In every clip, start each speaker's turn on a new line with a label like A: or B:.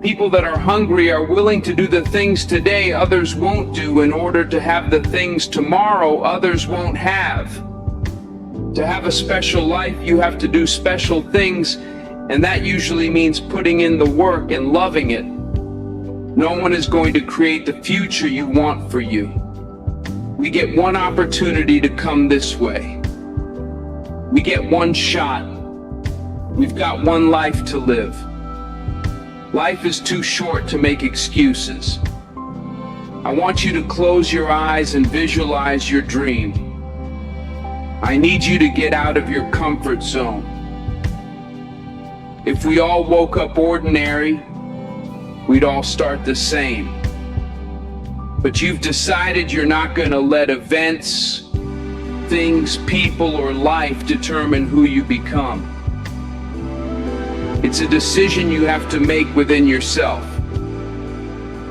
A: People that are hungry are willing to do the things today others won't do in order to have the things tomorrow others won't have. To have a special life, you have to do special things, and that usually means putting in the work and loving it. No one is going to create the future you want for you. We get one opportunity to come this way. We get one shot. We've got one life to live. Life is too short to make excuses. I want you to close your eyes and visualize your dream. I need you to get out of your comfort zone. If we all woke up ordinary, we'd all start the same. But you've decided you're not going to let events, things, people, or life determine who you become. It's a decision you have to make within yourself.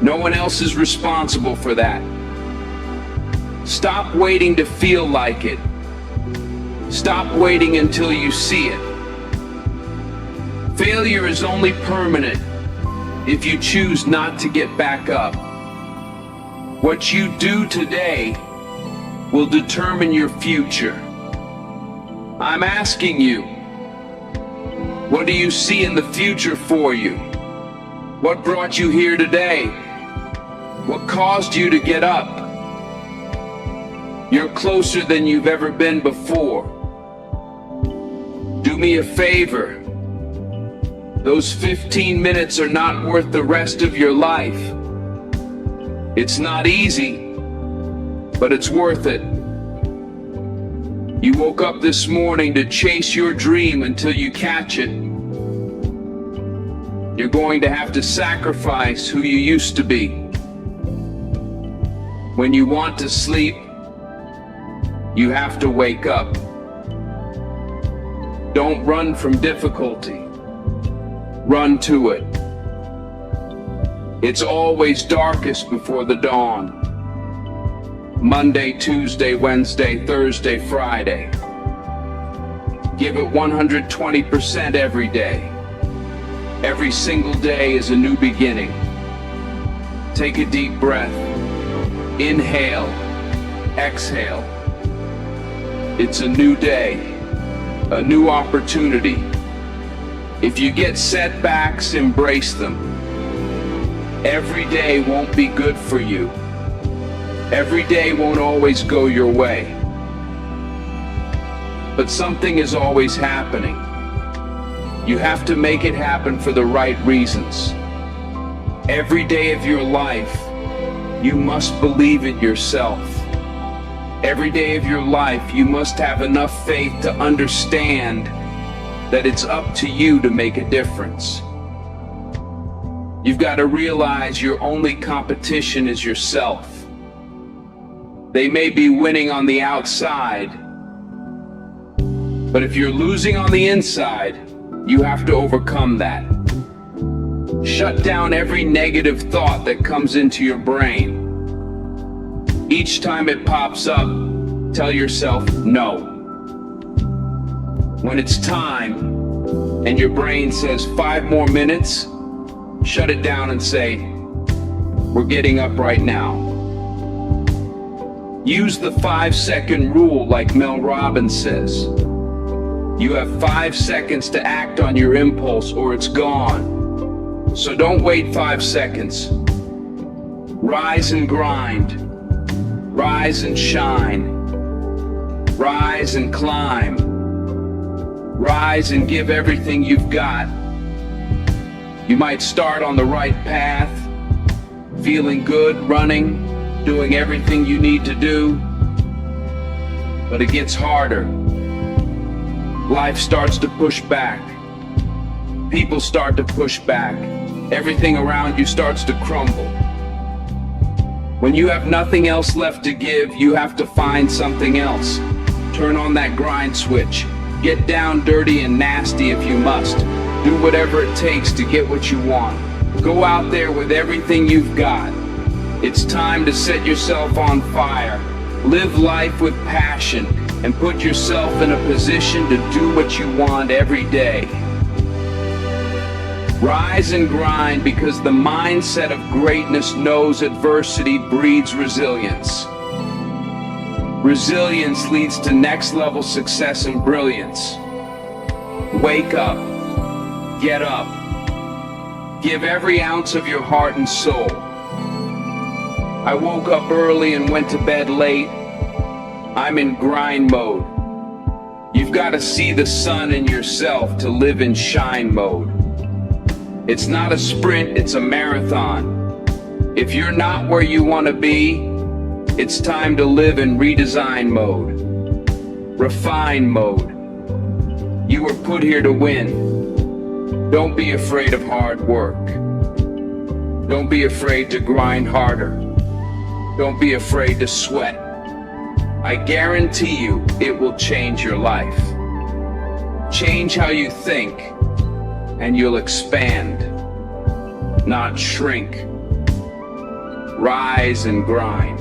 A: No one else is responsible for that. Stop waiting to feel like it. Stop waiting until you see it. Failure is only permanent if you choose not to get back up. What you do today will determine your future. I'm asking you, what do you see in the future for you? What brought you here today? What caused you to get up? You're closer than you've ever been before. Do me a favor. Those 15 minutes are not worth the rest of your life. It's not easy, but it's worth it. You woke up this morning to chase your dream until you catch it. You're going to have to sacrifice who you used to be. When you want to sleep, you have to wake up. Don't run from difficulty. Run to it. It's always darkest before the dawn. Monday, Tuesday, Wednesday, Thursday, Friday. Give it 120% every day. Every single day is a new beginning. Take a deep breath. Inhale. Exhale. It's a new day. A new opportunity. If you get setbacks, embrace them. Every day won't be good for you. Every day won't always go your way. But something is always happening. You have to make it happen for the right reasons. Every day of your life, you must believe in yourself. Every day of your life, you must have enough faith to understand that it's up to you to make a difference. You've got to realize your only competition is yourself. They may be winning on the outside, but if you're losing on the inside, you have to overcome that. Shut down every negative thought that comes into your brain. Each time it pops up, tell yourself no. When it's time and your brain says 5 more minutes, shut it down and say, we're getting up right now. Use the 5-second rule like Mel Robbins says. You have 5 seconds to act on your impulse or it's gone. So don't wait 5 seconds. Rise and grind. Rise and shine. Rise and climb. Rise and give everything you've got. You might start on the right path, feeling good, running, doing everything you need to do, but it gets harder. Life starts to push back. People start to push back. Everything around you starts to crumble. When you have nothing else left to give, you have to find something else. Turn on that grind switch. Get down dirty and nasty if you must. Do whatever it takes to get what you want. Go out there with everything you've got. It's time to set yourself on fire. Live life with passion and put yourself in a position to do what you want every day. Rise and grind, because the mindset of greatness knows adversity breeds resilience. Resilience leads to next level success and brilliance. Wake up. Get up. Give every ounce of your heart and soul. I woke up early and went to bed late. I'm in grind mode. You've got to see the sun in yourself to live in shine mode. It's not a sprint, it's a marathon. If you're not where you want to be, it's time to live in redesign mode, refine mode. You were put here to win. Don't be afraid of hard work. Don't be afraid to grind harder. Don't be afraid to sweat. I guarantee you it will change your life. Change how you think, and you'll expand, not shrink. Rise and grind.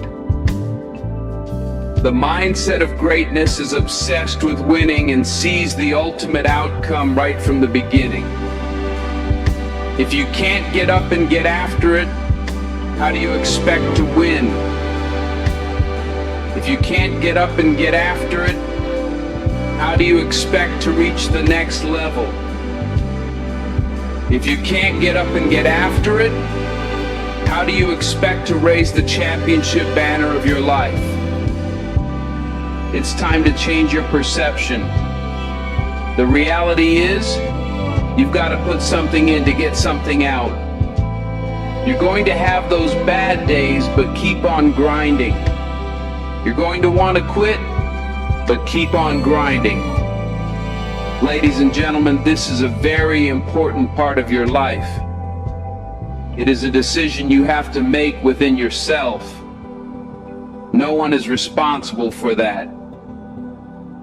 A: The mindset of greatness is obsessed with winning and sees the ultimate outcome right from the beginning. If you can't get up and get after it, how do you expect to win? If you can't get up and get after it, how do you expect to reach the next level? If you can't get up and get after it, how do you expect to raise the championship banner of your life? It's time to change your perception. The reality is, you've got to put something in to get something out. You're going to have those bad days, but keep on grinding. You're going to want to quit, but keep on grinding. Ladies and gentlemen, this is a very important part of your life. It is a decision you have to make within yourself. No one is responsible for that.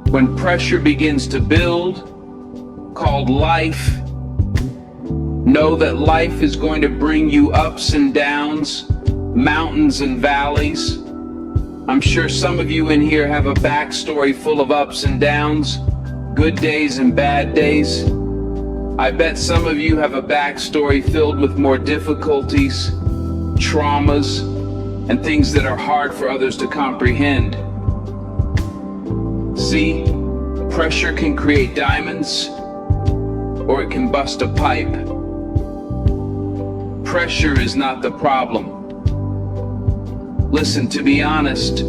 A: When pressure begins to build, called life, know that life is going to bring you ups and downs, mountains and valleys. I'm sure some of you in here have a backstory full of ups and downs, good days and bad days. I bet some of you have a backstory filled with more difficulties, traumas, and things that are hard for others to comprehend. See, pressure can create diamonds, or it can bust a pipe. Pressure is not the problem. Listen, to be honest,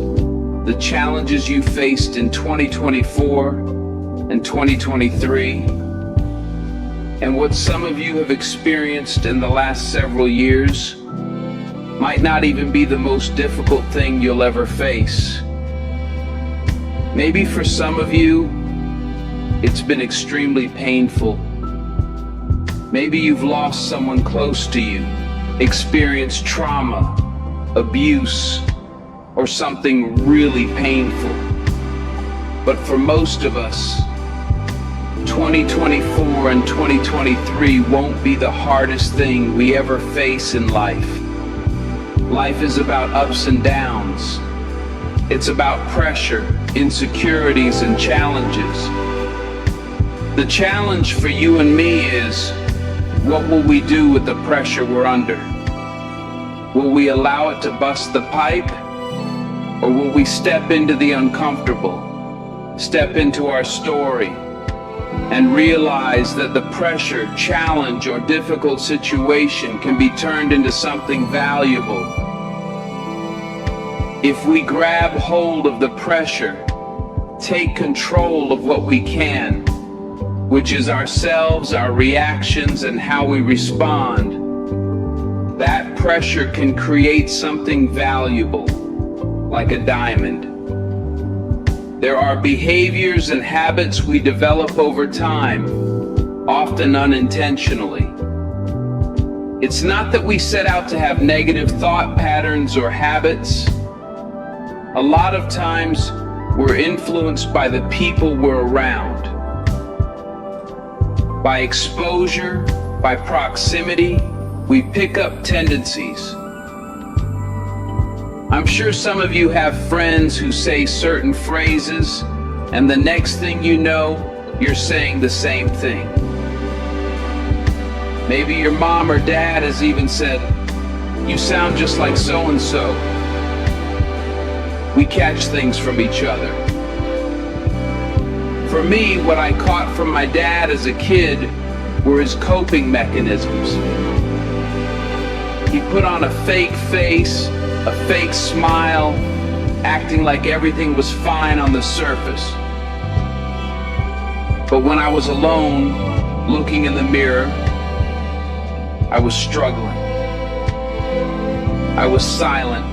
A: the challenges you faced in 2024 and 2023, and what some of you have experienced in the last several years, might not even be the most difficult thing you'll ever face. Maybe for some of you, it's been extremely painful. Maybe you've lost someone close to you, experienced trauma, abuse, or something really painful. But for most of us, 2024 and 2023 won't be the hardest thing we ever face in life. Life is about ups and downs. It's about pressure, insecurities, and challenges. The challenge for you and me is, what will we do with the pressure we're under? Will we allow it to bust the pipe? Or will we step into the uncomfortable, step into our story, and realize that the pressure, challenge, or difficult situation can be turned into something valuable? If we grab hold of the pressure, take control of what we can, which is ourselves, our reactions, and how we respond, that pressure can create something valuable, like a diamond. There are behaviors and habits we develop over time, often unintentionally. It's not that we set out to have negative thought patterns or habits. A lot of times, we're influenced by the people we're around. By exposure, by proximity, we pick up tendencies. I'm sure some of you have friends who say certain phrases, and the next thing you know, you're saying the same thing. Maybe your mom or dad has even said, "You sound just like so-and-so." We catch things from each other. For me, what I caught from my dad as a kid were his coping mechanisms. He put on a fake face, a fake smile, acting like everything was fine on the surface. But when I was alone, looking in the mirror, I was struggling. I was silent.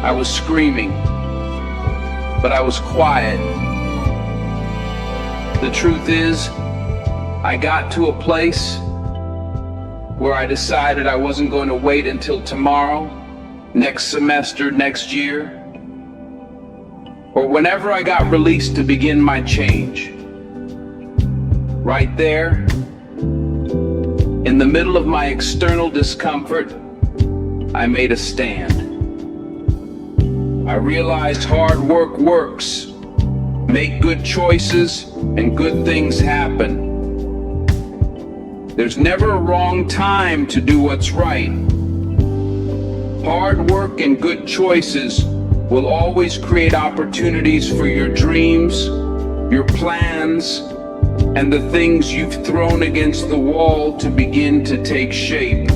A: I was screaming. But I was quiet. The truth is, I got to a place where I decided I wasn't going to wait until tomorrow, next semester, next year, or whenever I got released to begin my change. Right there, in the middle of my external discomfort, I made a stand. I realized hard work works. Make good choices and good things happen. There's never a wrong time to do what's right. Hard work and good choices will always create opportunities for your dreams, your plans, and the things you've thrown against the wall to begin to take shape.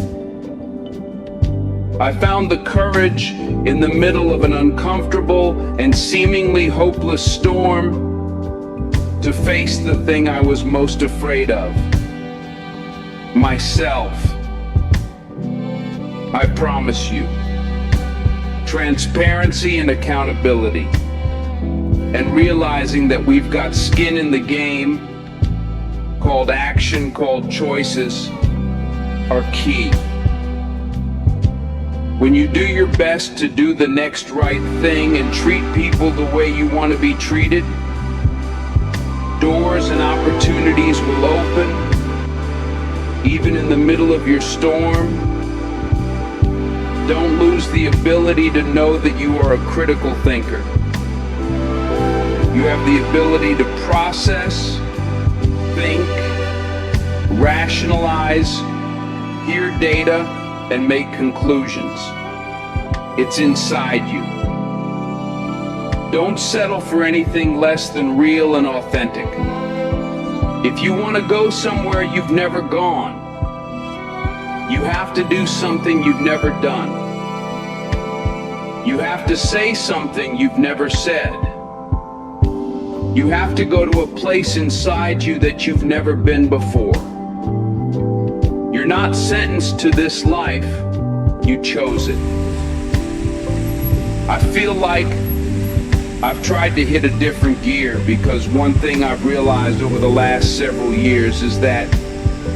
A: I found the courage in the middle of an uncomfortable and seemingly hopeless storm to face the thing I was most afraid of. Myself. I promise you. Transparency and accountability. And realizing that we've got skin in the game, called action, called choices, are key. When you do your best to do the next right thing and treat people the way you want to be treated, doors and opportunities will open, even in the middle of your storm. Don't lose the ability to know that you are a critical thinker. You have the ability to process, think, rationalize, hear data, and make conclusions. It's inside you. Don't settle for anything less than real and authentic. If you want to go somewhere you've never gone, you have to do something you've never done. You have to say something you've never said. You have to go to a place inside you that you've never been before. You're not sentenced to this life. You chose it. I feel like I've tried to hit a different gear because one thing I've realized over the last several years is that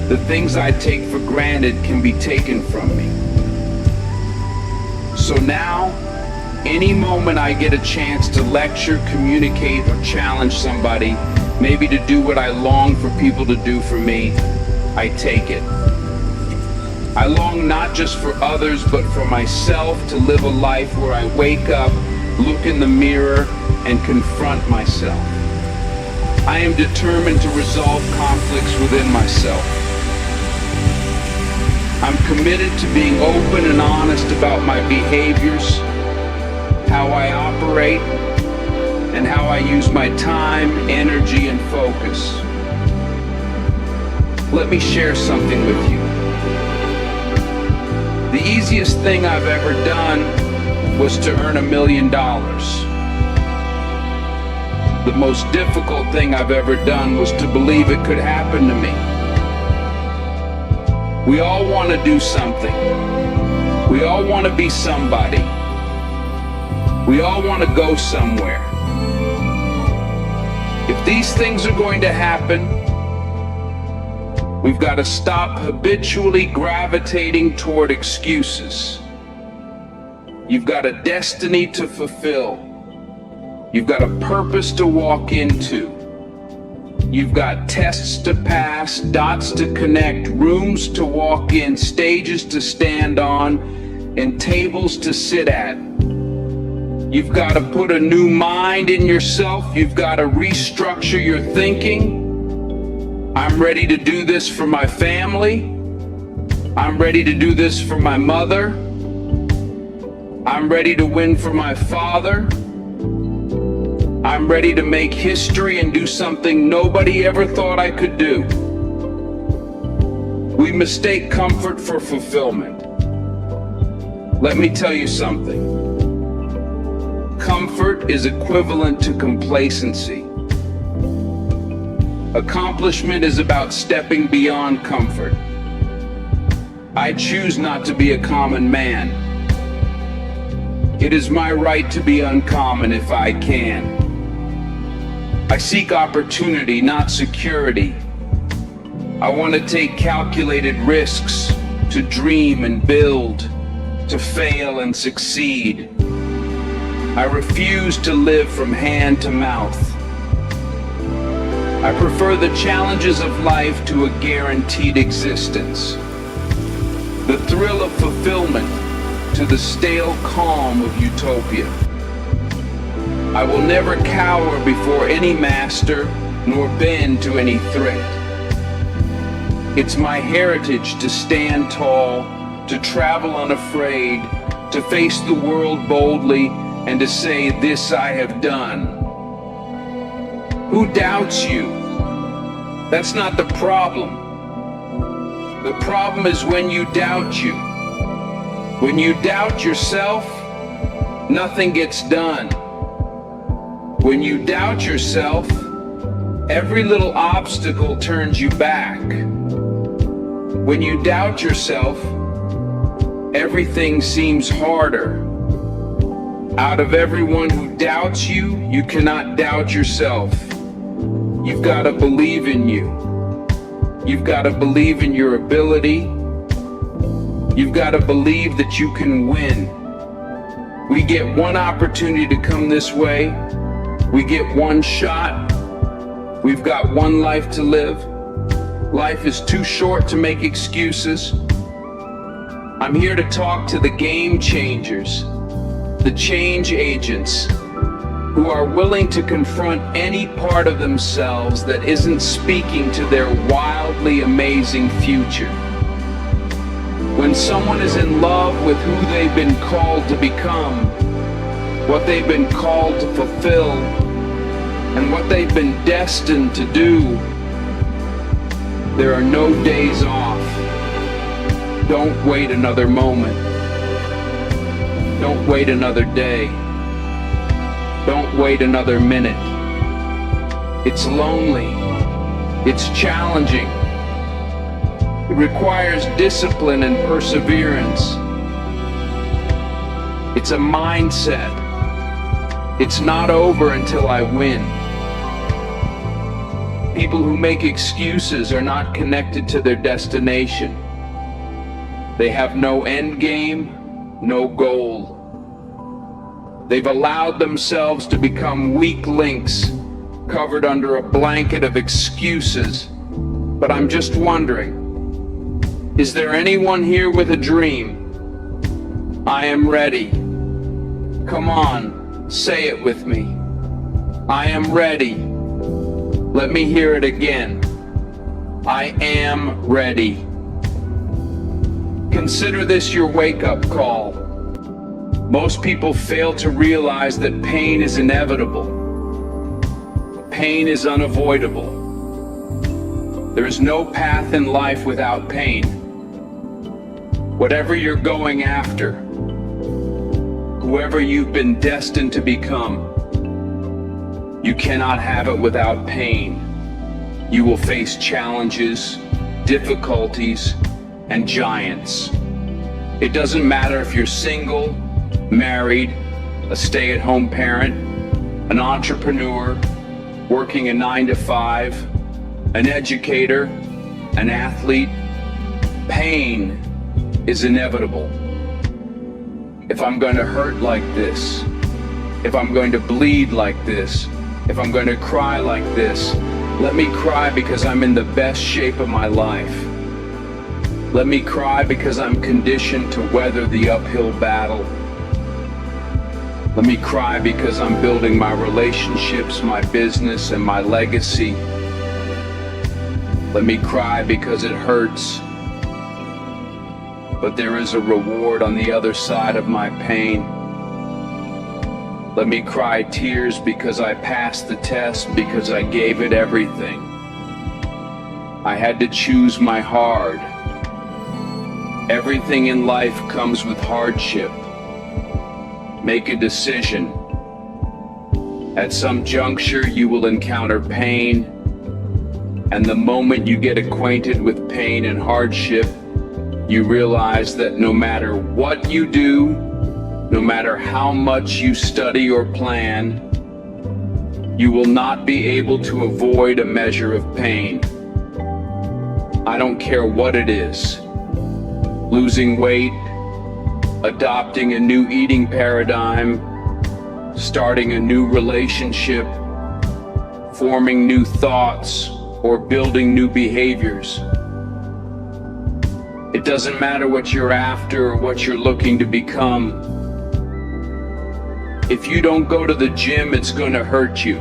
A: the things I take for granted can be taken from me. So now, any moment I get a chance to lecture, communicate, or challenge somebody, maybe to do what I long for people to do for me, I take it. I long not just for others, but for myself to live a life where I wake up, look in the mirror, and confront myself. I am determined to resolve conflicts within myself. I'm committed to being open and honest about my behaviors, how I operate, and how I use my time, energy, and focus. Let me share something with you. The easiest thing I've ever done was to earn $1 million. The most difficult thing I've ever done was to believe it could happen to me. We all want to do something. We all want to be somebody. We all want to go somewhere. If these things are going to happen, we've got to stop habitually gravitating toward excuses. You've got a destiny to fulfill. You've got a purpose to walk into. You've got tests to pass, dots to connect, rooms to walk in, stages to stand on, and tables to sit at. You've got to put a new mind in yourself. You've got to restructure your thinking. I'm ready to do this for my family. I'm ready to do this for my mother. I'm ready to win for my father. I'm ready to make history and do something nobody ever thought I could do. We mistake comfort for fulfillment. Let me tell you something. Comfort is equivalent to complacency. Accomplishment is about stepping beyond comfort. I choose not to be a common man. It is my right to be uncommon if I can. I seek opportunity, not security. I want to take calculated risks, to dream and build, to fail and succeed. I refuse to live from hand to mouth. I prefer the challenges of life to a guaranteed existence. The thrill of fulfillment to the stale calm of utopia. I will never cower before any master, nor bend to any threat. It's my heritage to stand tall, to travel unafraid, to face the world boldly, and to say, "This I have done." Who doubts you? That's not the problem. The problem is when you doubt you. When you doubt yourself, nothing gets done. When you doubt yourself, every little obstacle turns you back. When you doubt yourself, everything seems harder. Out of everyone who doubts you, you cannot doubt yourself. You've got to believe in you. You've got to believe in your ability. You've got to believe that you can win. We get one opportunity to come this way. We get one shot. We've got one life to live. Life is too short to make excuses. I'm here to talk to the game changers, the change agents, who are willing to confront any part of themselves that isn't speaking to their wildly amazing future. When someone is in love with who they've been called to become, what they've been called to fulfill, and what they've been destined to do, there are no days off. Don't wait another moment. Don't wait another day. Don't wait another minute. It's lonely. It's challenging. It requires discipline and perseverance. It's a mindset. It's not over until I win. People who make excuses are not connected to their destination. They have no end game, no goal. They've allowed themselves to become weak links covered under a blanket of excuses. But I'm just wondering, is there anyone here with a dream? I am ready. Come on, say it with me. I am ready. Let me hear it again. I am ready. Consider this your wake-up call. Most people fail to realize that pain is inevitable. Pain is unavoidable. There is no path in life without pain. Whatever you're going after, whoever you've been destined to become, you cannot have it without pain. You will face challenges, difficulties, and giants. It doesn't matter if you're single, married, a stay-at-home parent, an entrepreneur, working a 9-to-5, an educator, an athlete. Pain is inevitable. If I'm going to hurt like this, if I'm going to bleed like this, if I'm going to cry like this, let me cry because I'm in the best shape of my life. Let me cry because I'm conditioned to weather the uphill battle. Let me cry because I'm building my relationships, my business, and my legacy. Let me cry because it hurts. But there is a reward on the other side of my pain. Let me cry tears because I passed the test, because I gave it everything. I had to choose my hard. Everything in life comes with hardship. Make a decision. At some juncture, you will encounter pain, and the moment you get acquainted with pain and hardship, you realize that no matter what you do, no matter how much you study or plan, you will not be able to avoid a measure of pain. I don't care what it is. Losing weight, adopting a new eating paradigm, starting a new relationship, forming new thoughts, or building new behaviors. It doesn't matter what you're after or what you're looking to become. If you don't go to the gym, it's going to hurt you.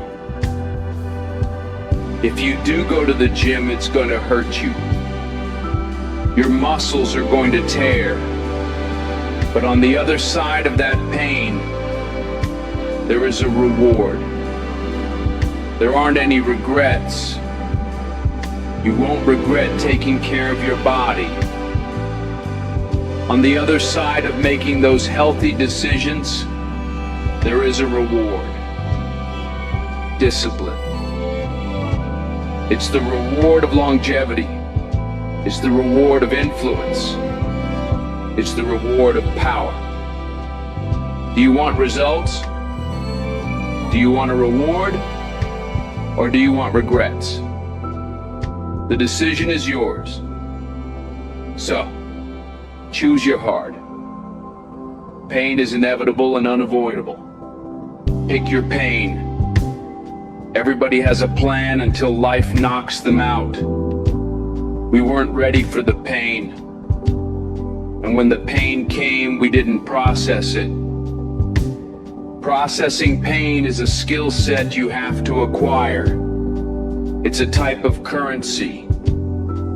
A: If you do go to the gym, it's going to hurt you. Your muscles are going to tear. But on the other side of that pain, there is a reward. There aren't any regrets. You won't regret taking care of your body. On the other side of making those healthy decisions, there is a reward. Discipline. It's the reward of longevity. It's the reward of influence. It's the reward of power. Do you want results? Do you want a reward? Or do you want regrets? The decision is yours. So, choose your heart. Pain is inevitable and unavoidable. Pick your pain. Everybody has a plan until life knocks them out. We weren't ready for the pain. And when the pain came, we didn't process it. Processing pain is a skill set you have to acquire. It's a type of currency.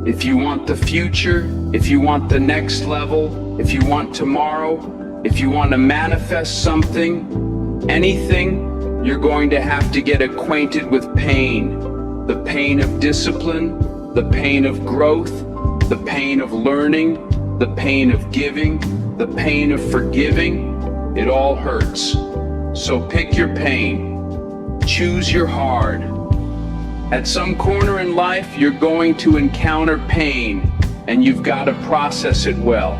A: If you want the future, if you want the next level, if you want tomorrow, if you want to manifest something, anything, you're going to have to get acquainted with pain. The pain of discipline, the pain of growth, the pain of learning, the pain of giving, the pain of forgiving. It all hurts. So pick your pain. Choose your hard. At some corner in life, you're going to encounter pain, and you've got to process it well.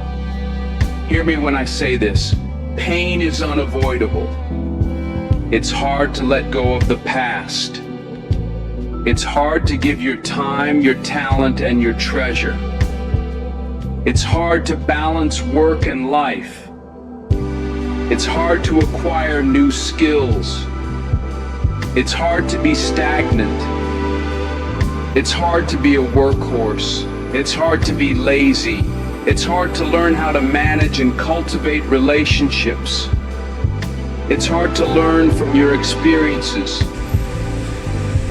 A: Hear me when I say this. Pain is unavoidable. It's hard to let go of the past. It's hard to give your time, your talent, and your treasure. It's hard to balance work and life. It's hard to acquire new skills. It's hard to be stagnant. It's hard to be a workhorse. It's hard to be lazy. It's hard to learn how to manage and cultivate relationships. It's hard to learn from your experiences.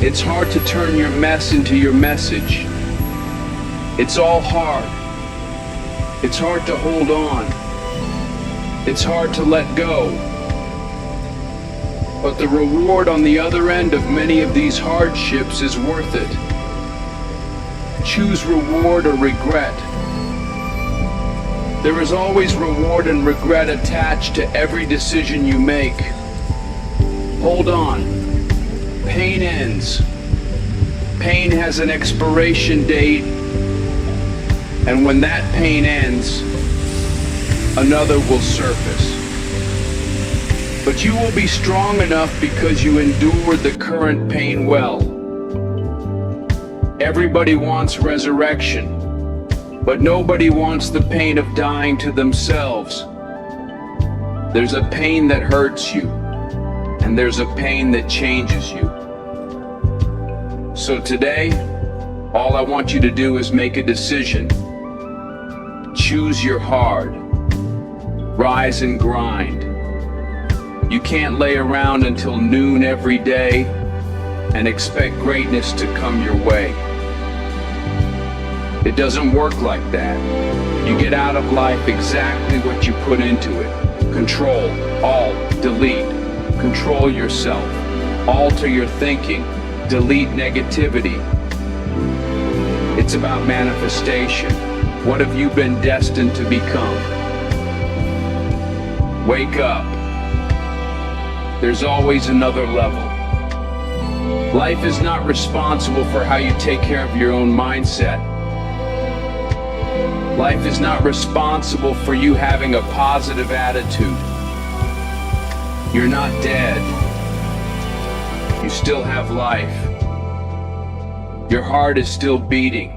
A: It's hard to turn your mess into your message. It's all hard. It's hard to hold on. It's hard to let go. But the reward on the other end of many of these hardships is worth it. Choose reward or regret. There is always reward and regret attached to every decision you make. Hold on. Pain ends. Pain has an expiration date, and when that pain ends, another will surface. But you will be strong enough because you endured the current pain well. Everybody wants resurrection, but nobody wants the pain of dying to themselves. There's a pain that hurts you, and there's a pain that changes you. So today, all I want you to do is make a decision. Choose your hard. Rise and grind. You can't lay around until noon every day and expect greatness to come your way. It doesn't work like that. You get out of life exactly what you put into it. Control, alt, delete. Control yourself. Alter your thinking. Delete negativity. It's about manifestation. What have you been destined to become? Wake up. There's always another level. Life is not responsible for how you take care of your own mindset. Life is not responsible for you having a positive attitude. You're not dead. You still have life. Your heart is still beating.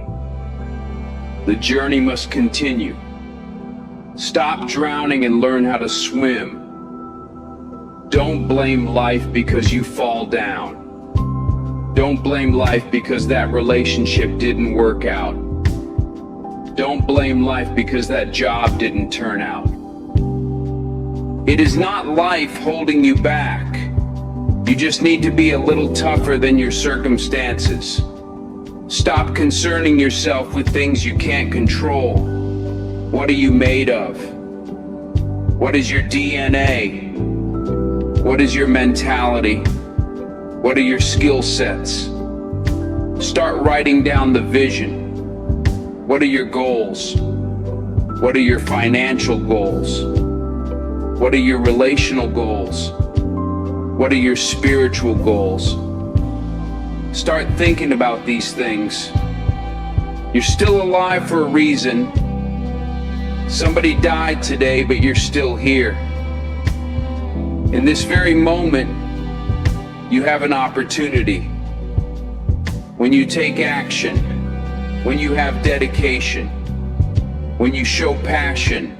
A: The journey must continue. Stop drowning and learn how to swim. Don't blame life because you fall down. Don't blame life because that relationship didn't work out. Don't blame life because that job didn't turn out. It is not life holding you back. You just need to be a little tougher than your circumstances. Stop concerning yourself with things you can't control. What are you made of? What is your DNA? What is your mentality? What are your skill sets? Start writing down the vision. What are your goals? What are your financial goals? What are your relational goals? What are your spiritual goals? Start thinking about these things. You're still alive for a reason. Somebody died today, but you're still here. In this very moment, you have an opportunity. When you take action, when you have dedication, when you show passion,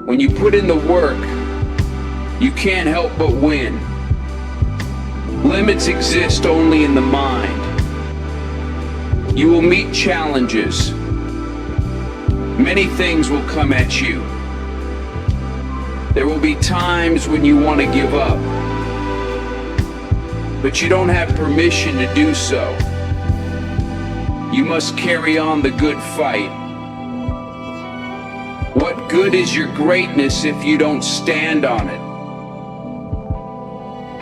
A: when you put in the work, you can't help but win. Limits exist only in the mind. You will meet challenges. Many things will come at you. There will be times when you want to give up, but you don't have permission to do so. You must carry on the good fight. What good is your greatness if you don't stand on it?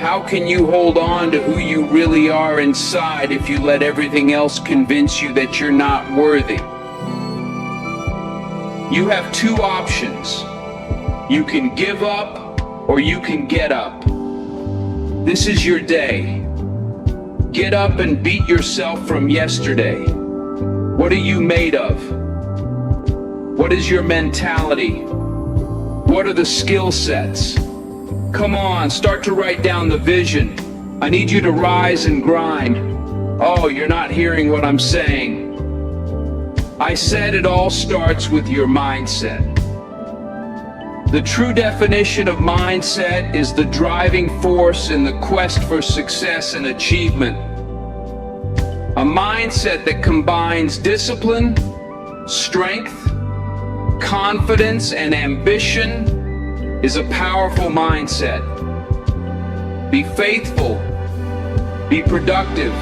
A: How can you hold on to who you really are inside if you let everything else convince you that you're not worthy? You have two options. You can give up or you can get up. This is your day. Get up and beat yourself from yesterday. What are you made of? What is your mentality? What are the skill sets? Come on, start to write down the vision. I need you to rise and grind. Oh, you're not hearing what I'm saying. I said it all starts with your mindset. The true definition of mindset is the driving force in the quest for success and achievement. A mindset that combines discipline, strength, confidence, and ambition is a powerful mindset. Be faithful. Be productive.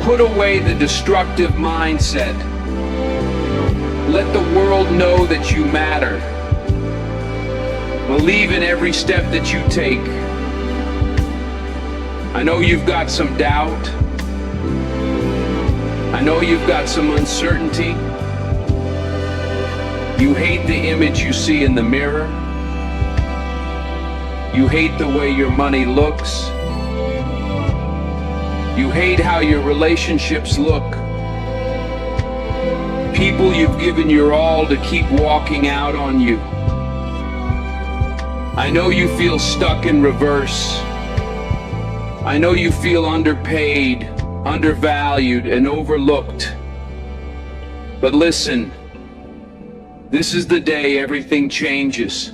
A: Put away the destructive mindset. Let the world know that you matter. Believe in every step that you take. I know you've got some doubt. I know you've got some uncertainty. You hate the image you see in the mirror. You hate the way your money looks. You hate how your relationships look. People you've given your all to keep walking out on you. I know you feel stuck in reverse. I know you feel underpaid, undervalued, and overlooked. But listen, this is the day everything changes.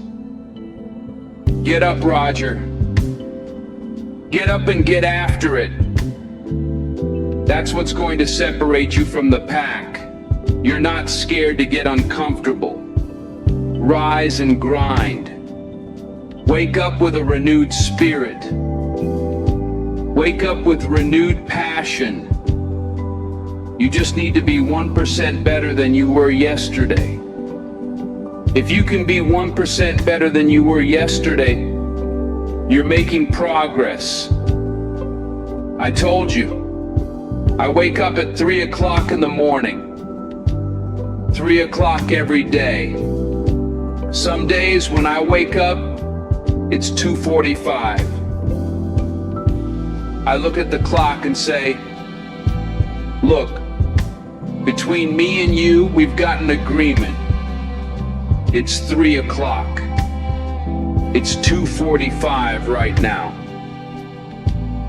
A: Get up, Roger. Get up and get after it. That's what's going to separate you from the pack. You're not scared to get uncomfortable. Rise and grind. Wake up with a renewed spirit. Wake up with renewed passion. You just need to be 1% better than you were yesterday. If you can be 1% better than you were yesterday, you're making progress. I told you, I wake up at 3 o'clock in the morning. 3 o'clock every day. Some days when I wake up, it's 2:45. I look at the clock and say, look, between me and you, we've got an agreement. It's 3 o'clock. It's 2:45 right now.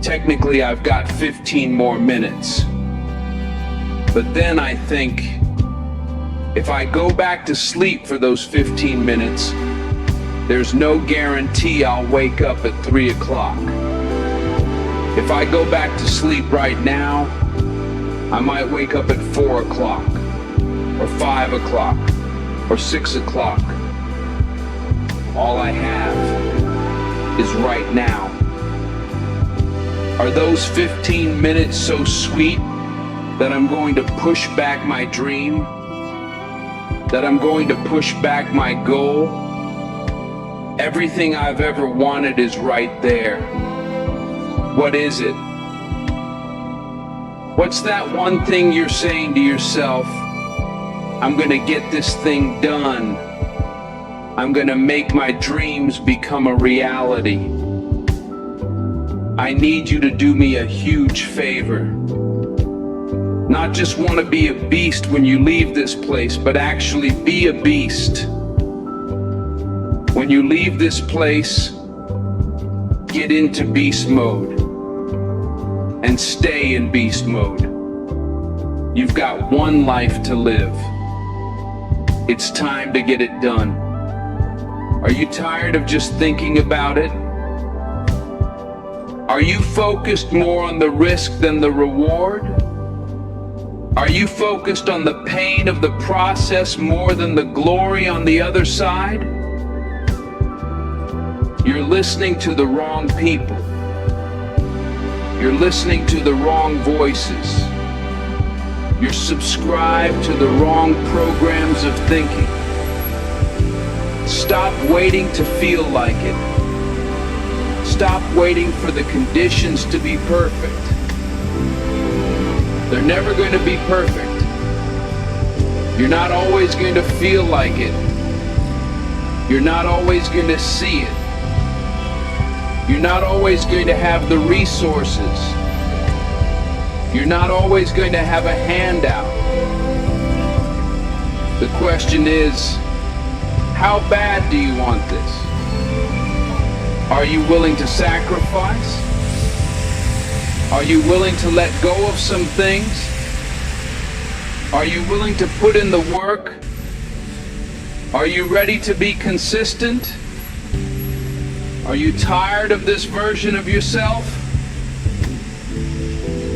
A: Technically, I've got 15 more minutes. But then I think, if I go back to sleep for those 15 minutes, there's no guarantee I'll wake up at 3 o'clock. If I go back to sleep right now, I might wake up at 4 o'clock, or 5 o'clock, or 6 o'clock. All I have is right now. Are those 15 minutes so sweet that I'm going to push back my dream? That I'm going to push back my goal? Everything I've ever wanted is right there. What is it? What's that one thing you're saying to yourself? I'm gonna get this thing done. I'm gonna make my dreams become a reality. I need you to do me a huge favor. Not just want to be a beast when you leave this place, but actually be a beast. When you leave this place, get into beast mode and stay in beast mode. You've got one life to live. It's time to get it done. Are you tired of just thinking about it? Are you focused more on the risk than the reward? Are you focused on the pain of the process more than the glory on the other side? You're listening to the wrong people. You're listening to the wrong voices. You're subscribed to the wrong programs of thinking. Stop waiting to feel like it. Stop waiting for the conditions to be perfect. They're never going to be perfect. You're not always going to feel like it. You're not always going to see it. You're not always going to have the resources. You're not always going to have a handout. The question is, how bad do you want this? Are you willing to sacrifice? Are you willing to let go of some things? Are you willing to put in the work? Are you ready to be consistent? Are you tired of this version of yourself?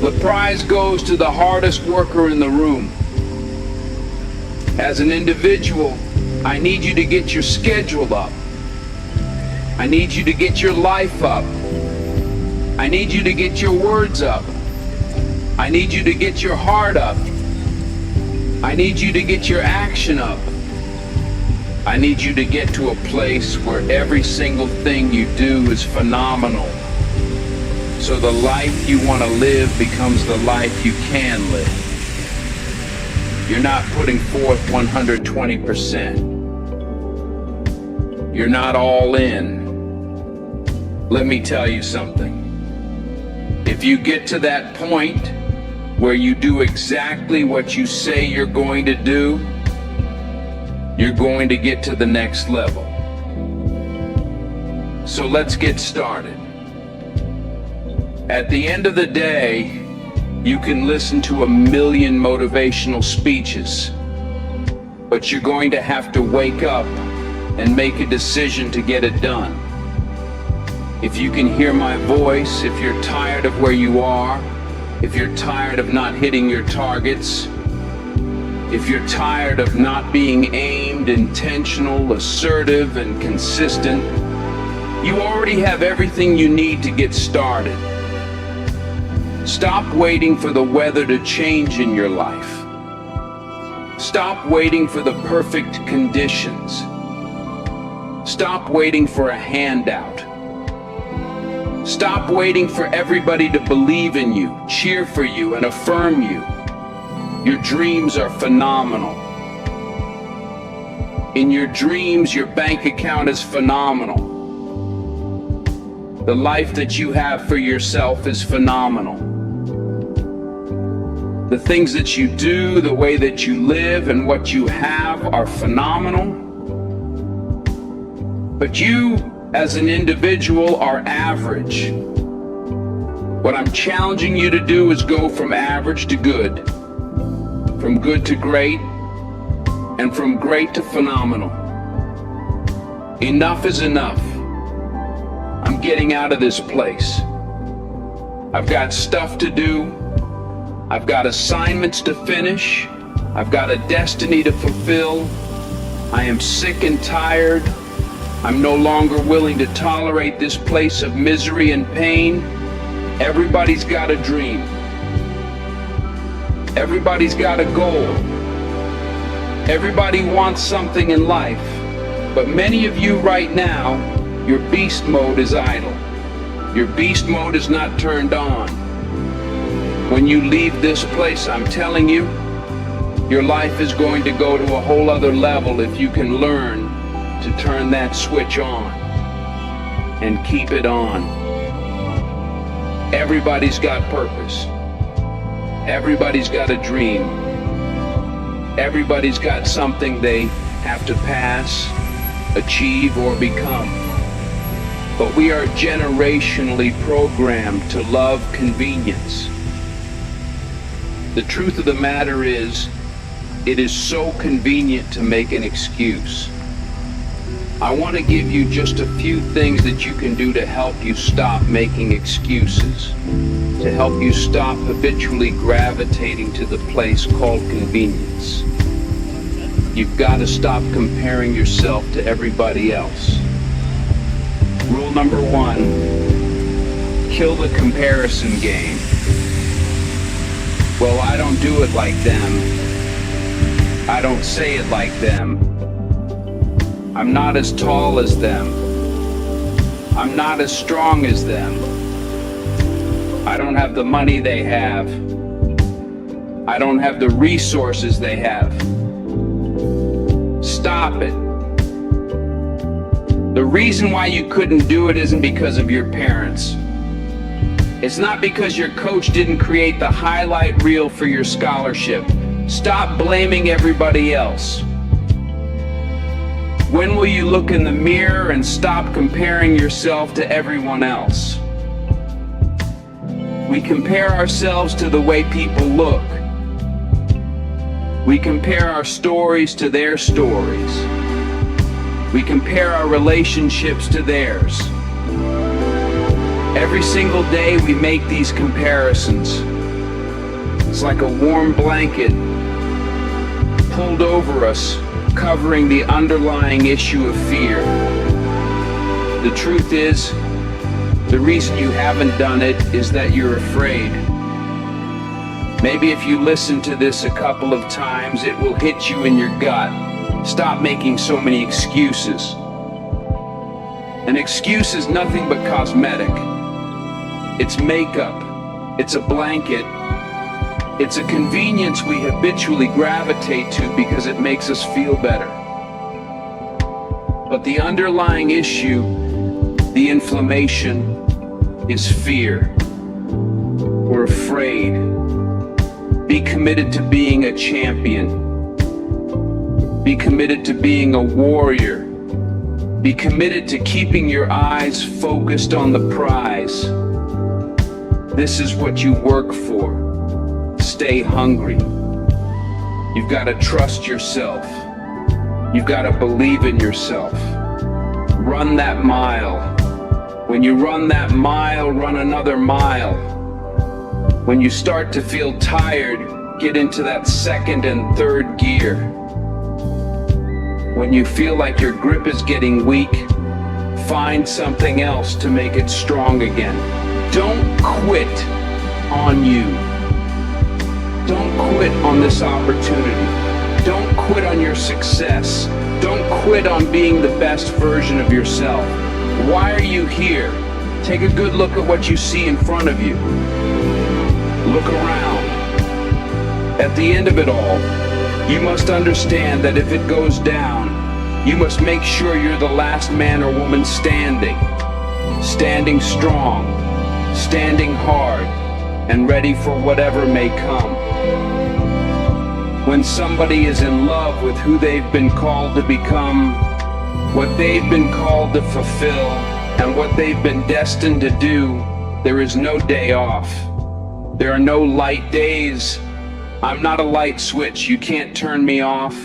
A: The prize goes to the hardest worker in the room. As an individual, I need you to get your schedule up. I need you to get your life up. I need you to get your words up. I need you to get your heart up. I need you to get your action up. I need you to get to a place where every single thing you do is phenomenal. So the life you want to live becomes the life you can live. You're not putting forth 120%. You're not all in. Let me tell you something. If you get to that point where you do exactly what you say you're going to do, you're going to get to the next level. So let's get started. At the end of the day, you can listen to 1,000,000 motivational speeches, but you're going to have to wake up and make a decision to get it done. If you can hear my voice, if you're tired of where you are, if you're tired of not hitting your targets, if you're tired of not being aimed, intentional, assertive, and consistent, you already have everything you need to get started. Stop waiting for the weather to change in your life. Stop waiting for the perfect conditions. Stop waiting for a handout. Stop waiting for everybody to believe in you, cheer for you, and affirm you. Your dreams are phenomenal. In your dreams, your bank account is phenomenal. The life that you have for yourself is phenomenal. The things that you do, the way that you live, and what you have are phenomenal. But you, as an individual, are average. What I'm challenging you to do is go from average to good, from good to great, and from great to phenomenal. Enough is enough. I'm getting out of this place. I've got stuff to do. I've got assignments to finish. I've got a destiny to fulfill. I am sick and tired. I'm no longer willing to tolerate this place of misery and pain. Everybody's got a dream. Everybody's got a goal. Everybody wants something in life. But many of you right now, your beast mode is idle. Your beast mode is not turned on. When you leave this place, I'm telling you, your life is going to go to a whole other level if you can learn to turn that switch on and keep it on. Everybody's got purpose. Everybody's got a dream. Everybody's got something they have to pass, achieve, or become. But we are generationally programmed to love convenience. The truth of the matter is, it is so convenient to make an excuse. I want to give you just a few things that you can do to help you stop making excuses, to help you stop habitually gravitating to the place called convenience. You've got to stop comparing yourself to everybody else. Rule number 1, kill the comparison game. Well, I don't do it like them. I don't say it like them. I'm not as tall as them. I'm not as strong as them. I don't have the money they have. I don't have the resources they have. Stop it. The reason why you couldn't do it isn't because of your parents. It's not because your coach didn't create the highlight reel for your scholarship. Stop blaming everybody else. When will you look in the mirror and stop comparing yourself to everyone else? We compare ourselves to the way people look. We compare our stories to their stories. We compare our relationships to theirs. Every single day we make these comparisons. It's like a warm blanket pulled over us, covering the underlying issue of fear. The truth is, the reason you haven't done it is that you're afraid. Maybe if you listen to this a couple of times, it will hit you in your gut. Stop making so many excuses. An excuse is nothing but cosmetic. It's makeup. It's a blanket. It's a convenience we habitually gravitate to because it makes us feel better. But the underlying issue, the inflammation, is fear. We're afraid. Be committed to being a champion. Be committed to being a warrior. Be committed to keeping your eyes focused on the prize. This is what you work for. Stay hungry. You've got to trust yourself. You've got to believe in yourself. Run that mile. When you run that mile, run another mile. When you start to feel tired, get into that second and third gear. When you feel like your grip is getting weak, find something else to make it strong again. Don't quit on you. Don't quit on this opportunity. Don't quit on your success. Don't quit on being the best version of yourself. Why are you here? Take a good look at what you see in front of you. Look around. At the end of it all, you must understand that if it goes down, you must make sure you're the last man or woman standing. Standing strong, standing hard, and ready for whatever may come. When somebody is in love with who they've been called to become, what they've been called to fulfill, and what they've been destined to do, there is no day off. There are no light days. I'm not a light switch. You can't turn me off.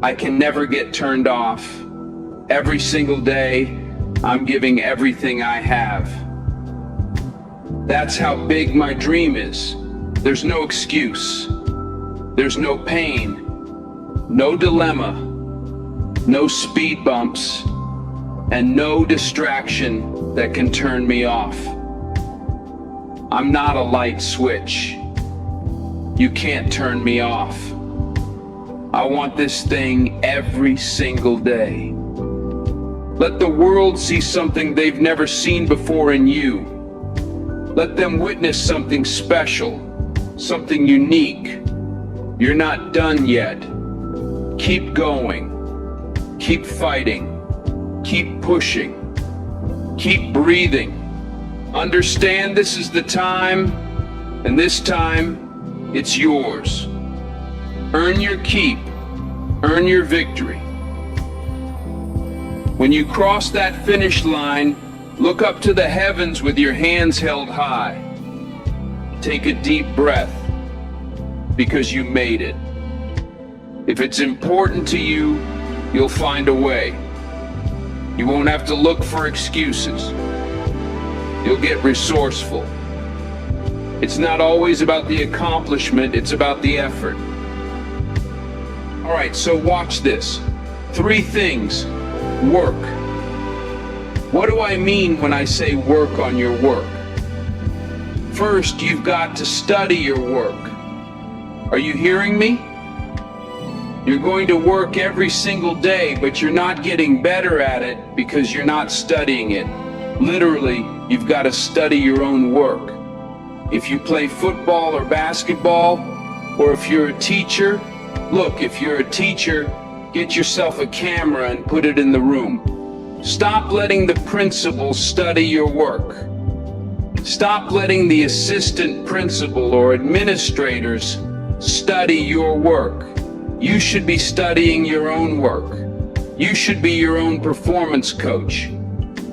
A: I can never get turned off. Every single day, I'm giving everything I have. That's how big my dream is. There's no excuse. There's no pain, no dilemma, no speed bumps, and no distraction that can turn me off. I'm not a light switch. You can't turn me off. I want this thing every single day. Let the world see something they've never seen before in you. Let them witness something special, something unique. You're not done yet. Keep going. Keep fighting. Keep pushing. Keep breathing. Understand this is the time, and this time, it's yours. Earn your keep. Earn your victory. When you cross that finish line, look up to the heavens with your hands held high. Take a deep breath, because you made it. If it's important to you, you'll find a way. You won't have to look for excuses. You'll get resourceful. It's not always about the accomplishment, it's about the effort. All right, so watch this. 3 things. Work. What do I mean when I say work on your work? First, you've got to study your work. Are you hearing me? You're going to work every single day, but you're not getting better at it because you're not studying it. Literally, you've got to study your own work. If you play football or basketball, or if you're a teacher, look, if you're a teacher, get yourself a camera and put it in the room. Stop letting the principal study your work. Stop letting the assistant principal or administrators study your work. You should be studying your own work. You should be your own performance coach.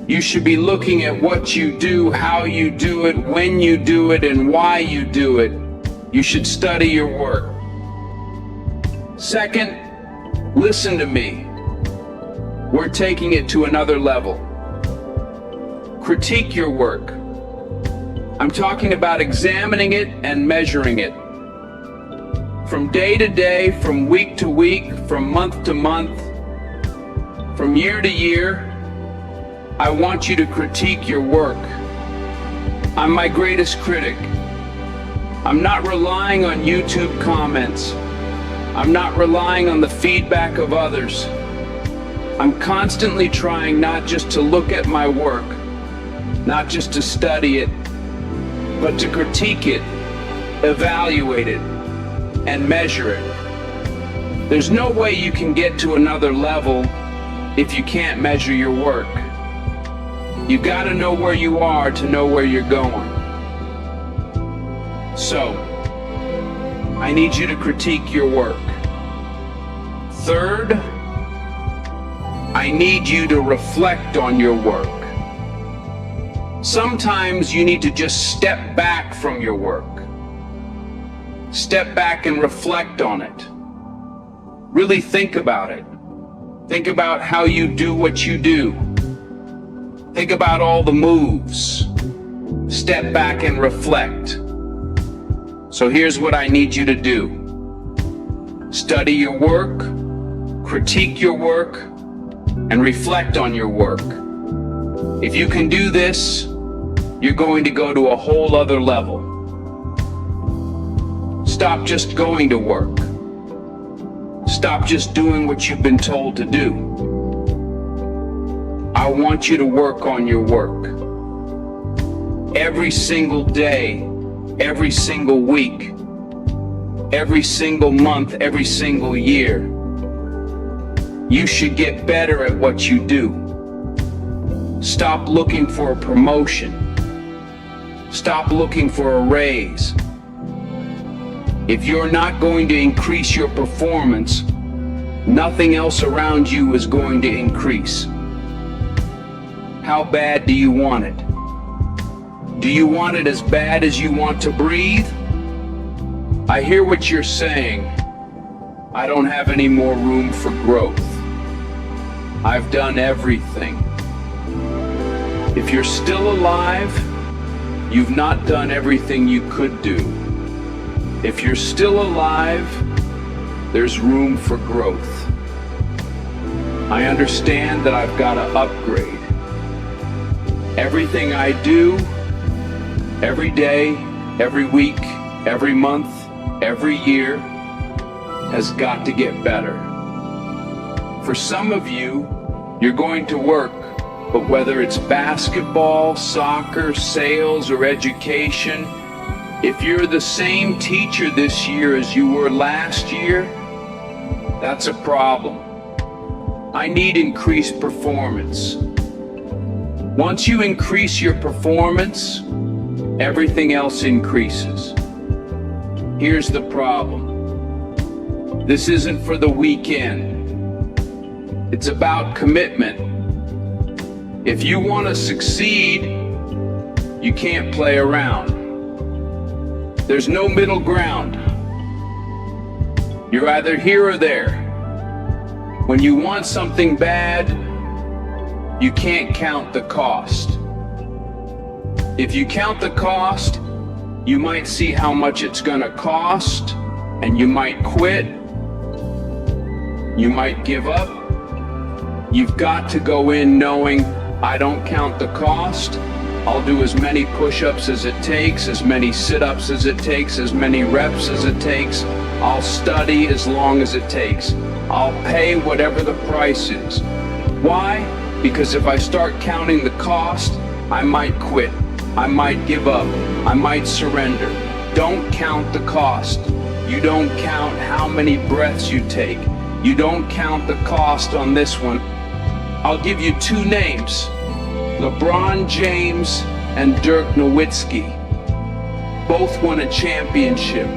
A: You should be looking at what you do, how you do it, when you do it, and why you do it. You should study your work. Second, listen to me. We're taking it to another level. Critique your work. I'm talking about examining it and measuring it. From day to day, from week to week, from month to month, from year to year, I want you to critique your work. I'm my greatest critic. I'm not relying on YouTube comments. I'm not relying on the feedback of others. I'm constantly trying not just to look at my work, not just to study it, but to critique it, evaluate it, and measure it. There's no way you can get to another level if you can't measure your work. You gotta know where you are to know where you're going. So, I need you to critique your work. Third, I need you to reflect on your work. Sometimes you need to just step back from your work. Step back and reflect on it. Really think about it. Think about how you do what you do. Think about all the moves. Step back and reflect. So here's what I need you to do. Study your work, critique your work, and reflect on your work. If you can do this, you're going to go to a whole other level. Stop just going to work. Stop just doing what you've been told to do. I want you to work on your work. Every single day, every single week, every single month, every single year, you should get better at what you do. Stop looking for a promotion. Stop looking for a raise. If you're not going to increase your performance, nothing else around you is going to increase. How bad do you want it? Do you want it as bad as you want to breathe? I hear what you're saying. I don't have any more room for growth. I've done everything. If you're still alive, you've not done everything you could do. If you're still alive, there's room for growth. I understand that I've got to upgrade. Everything I do, every day, every week, every month, every year, has got to get better. For some of you, you're going to work, but whether it's basketball, soccer, sales, or education, if you're the same teacher this year as you were last year, that's a problem. I need increased performance. Once you increase your performance, everything else increases. Here's the problem. This isn't for the weekend. It's about commitment. If you want to succeed, you can't play around. There's no middle ground. You're either here or there. When you want something bad, you can't count the cost. If you count the cost, you might see how much it's gonna cost, and you might quit. You might give up. You've got to go in knowing, I don't count the cost. I'll do as many push-ups as it takes, as many sit-ups as it takes, as many reps as it takes. I'll study as long as it takes. I'll pay whatever the price is. Why? Because if I start counting the cost, I might quit. I might give up. I might surrender. Don't count the cost. You don't count how many breaths you take. You don't count the cost on this one. I'll give you two names. LeBron James and Dirk Nowitzki. Both won a championship.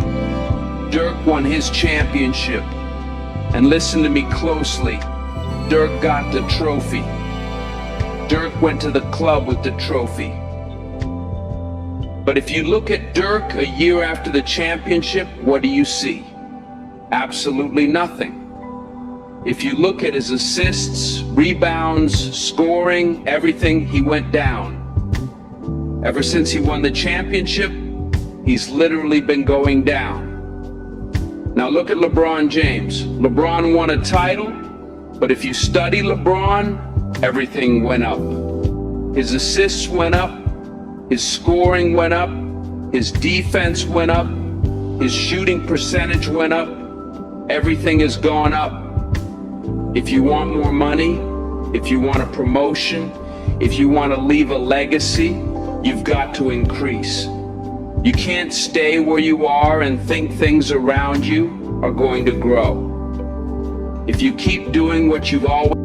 A: Dirk won his championship. And listen to me closely. Dirk got the trophy. Dirk went to the club with the trophy. But if you look at Dirk a year after the championship, what do you see? Absolutely nothing. If you look at his assists, rebounds, scoring, everything, he went down. Ever since he won the championship, he's literally been going down. Now look at LeBron James. LeBron won a title, but if you study LeBron, everything went up. His assists went up, his scoring went up, his defense went up, his shooting percentage went up, everything has gone up. If you want more money, if you want a promotion, if you want to leave a legacy, you've got to increase. You can't stay where you are and think things around you are going to grow. If you keep doing what you've always